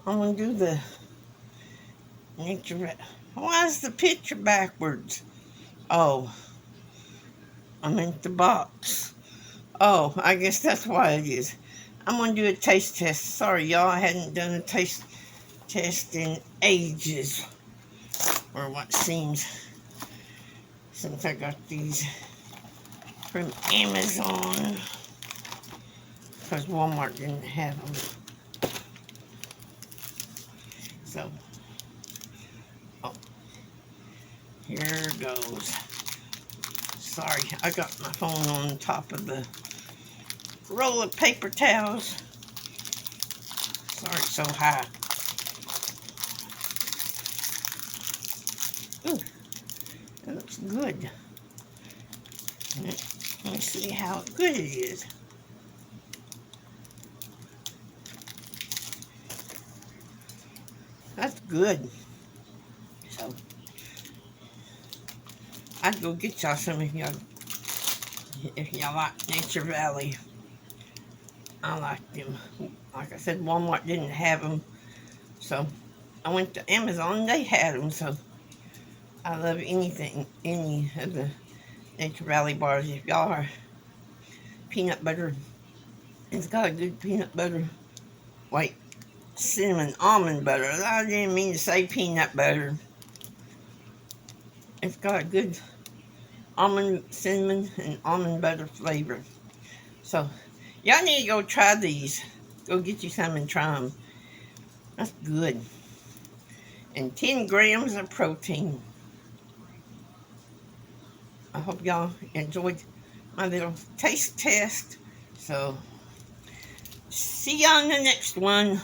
I'm gonna do the nature. Why is the picture backwards? Oh, I'm in the box. Oh, I guess that's why it is. I'm gonna do a taste test. Sorry, y'all, I hadn't done a taste test in ages, or what seems, since I got these from Amazon, because Walmart didn't have them. So, oh, here goes. Sorry, I got my phone on top of the roll of paper towels. Sorry, it's so high. Ooh, that looks good. Let me see how good it is. That's good. So, I'd go get y'all some if y'all like Nature Valley. I like them. Like I said, Walmart didn't have them, so I went to Amazon and they had them. So I love any of the Nature Valley bars. If y'all are peanut butter, it's got a good peanut butter. Wait, cinnamon almond butter. I didn't mean to say peanut butter. It's got a good almond, cinnamon, and almond butter flavor. So y'all need to go try these. Go get you some and try them. That's good. And 10 grams of protein. I hope y'all enjoyed my little taste test. So, see y'all in the next one.